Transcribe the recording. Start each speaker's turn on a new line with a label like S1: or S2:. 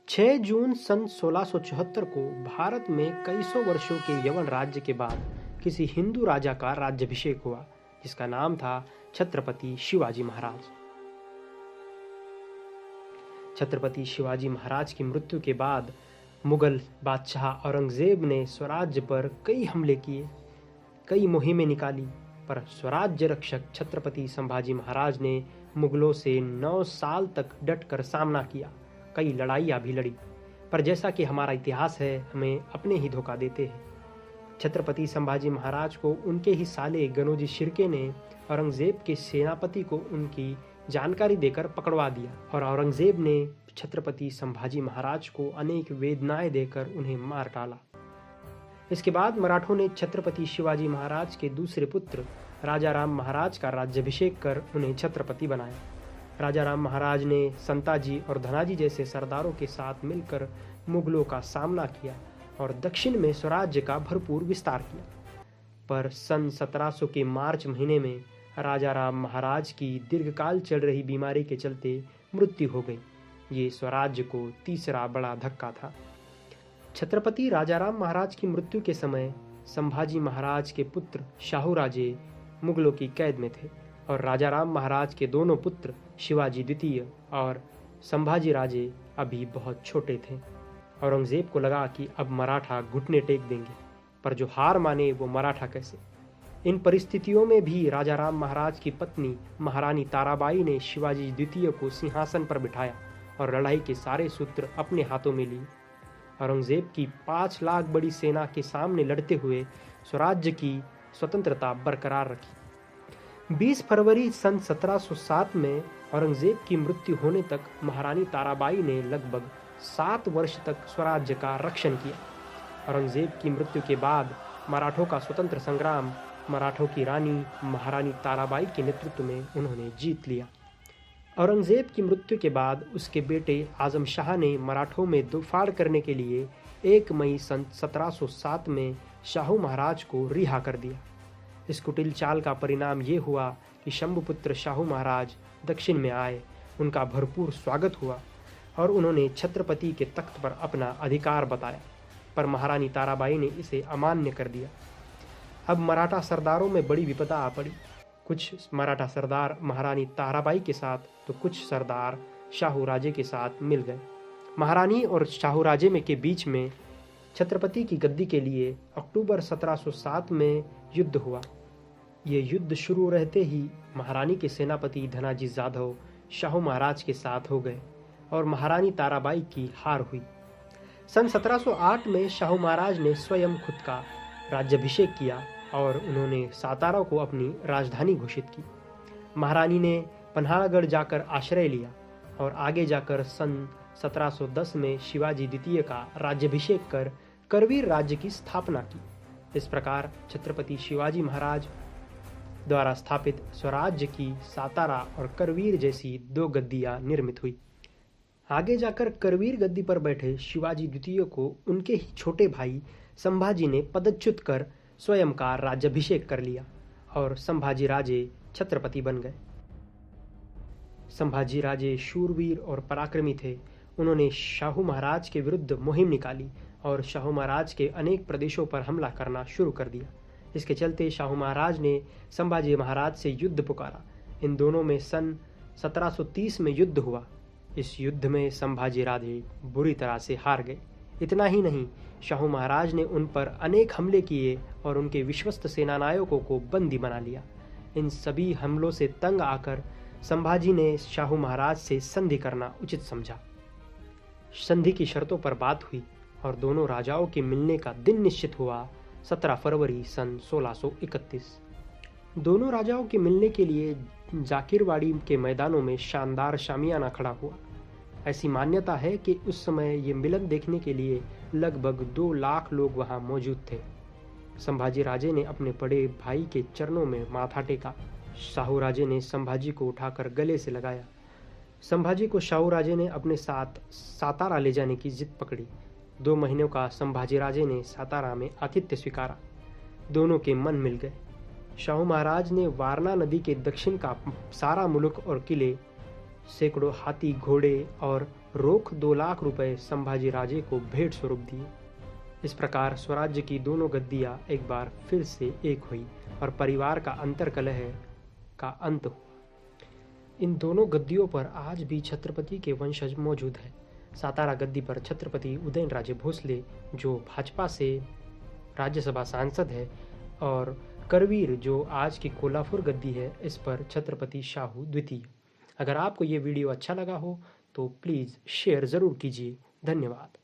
S1: 6 जून सन 1674 को भारत में कई सौ वर्षों के यवन राज्य के बाद किसी हिंदू राजा का राज्याभिषेक हुआ, जिसका नाम था छत्रपति शिवाजी महाराज। छत्रपति शिवाजी महाराज की मृत्यु के बाद मुगल बादशाह औरंगजेब ने स्वराज्य पर कई हमले किए, कई मुहिमें निकाली, पर स्वराज्य रक्षक छत्रपति संभाजी महाराज ने मुगलों से 9 साल तक डटकर सामना किया। कई लड़ाइयाँ भी लड़ी, पर जैसा कि हमारा इतिहास है, हमें अपने ही धोखा देते हैं। छत्रपति संभाजी महाराज को उनके ही साले गनोजी शिर्के ने औरंगजेब के सेनापति को उनकी जानकारी देकर पकड़वा दिया और औरंगजेब ने छत्रपति संभाजी महाराज को अनेक वेदनाएं देकर उन्हें मार डाला। इसके बाद मराठों ने छत्रपति शिवाजी महाराज के दूसरे पुत्र राजा राम महाराज का राज्याभिषेक कर उन्हें छत्रपति बनाया। राजा राम महाराज ने संताजी और धनाजी जैसे सरदारों के साथ मिलकर मुगलों का सामना किया और दक्षिण में स्वराज्य का भरपूर विस्तार किया। पर सन 1700 के मार्च महीने में राजा राम महाराज की दीर्घकाल चल रही बीमारी के चलते मृत्यु हो गई। ये स्वराज्य को तीसरा बड़ा धक्का था। छत्रपति राजा राम महाराज की मृत्यु के समय संभाजी महाराज के पुत्र शाहू राजे मुगलों की कैद में थे और राजा राम महाराज के दोनों पुत्र शिवाजी द्वितीय और संभाजी राजे अभी बहुत छोटे थे। औरंगजेब को लगा कि अब मराठा घुटने टेक देंगे, पर जो हार माने वो मराठा कैसे। इन परिस्थितियों में भी राजा राम महाराज की पत्नी महारानी ताराबाई ने शिवाजी द्वितीय को सिंहासन पर बिठाया और लड़ाई के सारे सूत्र अपने हाथों में लिए। औरंगजेब की 5 लाख बड़ी सेना के सामने लड़ते हुए स्वराज्य की स्वतंत्रता बरकरार रखी। 20 फरवरी सन 1707 में औरंगजेब की मृत्यु होने तक महारानी ताराबाई ने लगभग 7 वर्ष तक स्वराज्य का रक्षण किया। औरंगजेब की मृत्यु के बाद मराठों का स्वतंत्र संग्राम मराठों की रानी महारानी ताराबाई के नेतृत्व में उन्होंने जीत लिया। औरंगजेब की मृत्यु के बाद उसके बेटे आजम शाह ने मराठों में दुफाड़ करने के लिए 1 मई सन 1707 में शाहू महाराज को रिहा कर दिया। इस कुटिल चाल का परिणाम ये हुआ कि शंभुपुत्र शाहू महाराज दक्षिण में आए, उनका भरपूर स्वागत हुआ और उन्होंने छत्रपति के तख्त पर अपना अधिकार बताया, पर महारानी ताराबाई ने इसे अमान्य कर दिया। अब मराठा सरदारों में बड़ी विपदा आ पड़ी। कुछ मराठा सरदार महारानी ताराबाई के साथ तो कुछ सरदार शाहू राजे के साथ मिल गए। महारानी और शाहू राजे में के बीच में छत्रपति की गद्दी के लिए अक्टूबर 1707 में युद्ध हुआ। ये युद्ध शुरू रहते ही महारानी के सेनापति धनाजी जाधव शाहू महाराज के साथ हो गए और महारानी ताराबाई की हार हुई। सन 1708 में शाहू महाराज ने स्वयं खुद का राज्याभिषेक किया और उन्होंने सातारा को अपनी राजधानी घोषित की। महारानी ने पन्हाड़गढ़ जाकर आश्रय लिया और आगे जाकर सन 1710 में शिवाजी द्वितीय का राज्याभिषेक कर करवीर राज्य की स्थापना की। इस प्रकार छत्रपति शिवाजी महाराज द्वारा स्थापित स्वराज्य की सातारा और करवीर जैसी 2 गद्दियां निर्मित हुई। आगे जाकर करवीर गद्दी पर बैठे शिवाजी द्वितीय को उनके ही छोटे भाई संभाजी ने पदच्युत कर स्वयं का राज्याभिषेक कर लिया और संभाजी राजे छत्रपति बन गए। संभाजी राजे शूरवीर और पराक्रमी थे। उन्होंने शाहू महाराज के विरुद्ध मुहिम निकाली और शाहू महाराज के अनेक प्रदेशों पर हमला करना शुरू कर दिया। इसके चलते शाहू महाराज ने संभाजी महाराज से युद्ध पुकारा। इन दोनों में सन 1730 में युद्ध हुआ। इस युद्ध में संभाजी राजे बुरी तरह से हार गए। इतना ही नहीं, शाहू महाराज ने उन पर अनेक हमले किए और उनके विश्वस्त सेनानायकों को बंदी बना लिया। इन सभी हमलों से तंग आकर संभाजी ने शाहू महाराज से संधि करना उचित समझा। संधि की शर्तों पर बात हुई और दोनों राजाओं के मिलने का दिन निश्चित हुआ 17 फरवरी सन 1631। दोनों राजाओं के मिलने के लिए जाकिरवाड़ी के मैदानों में शानदार शामियाना खड़ा हुआ। ऐसी मान्यता है कि उस समय ये मिलन देखने के लिए लगभग 2 लाख लोग वहां मौजूद थे। संभाजी राजे ने अपने बड़े भाई के चरणों में माथा टेका। शाहू राजे ने संभाजी को उठाकर गले से लगाया। संभाजी को शाहू राजे ने अपने साथ सातारा ले जाने की जिद पकड़ी। 2 महीनों का संभाजी राजे ने सातारा में आतिथ्य स्वीकारा। दोनों के मन मिल गए। शाहू महाराज ने वारणा नदी के दक्षिण का सारा मुल्क और किले, सैकड़ों हाथी, घोड़े और रोख 2 लाख रुपए संभाजी राजे को भेंट स्वरूप दिए। इस प्रकार स्वराज्य की दोनों गद्दियां एक बार फिर से एक हुई और परिवार का अंतर्कलह का अंत हुआ। इन दोनों गद्दियों पर आज भी छत्रपति के वंशज मौजूद हैं। सातारा गद्दी पर छत्रपति उदयनराजे भोसले, जो भाजपा से राज्यसभा सांसद है, और करवीर, जो आज की कोल्हापुर गद्दी है, इस पर छत्रपति शाहू द्वितीय। अगर आपको ये वीडियो अच्छा लगा हो तो प्लीज़ शेयर ज़रूर कीजिए। धन्यवाद।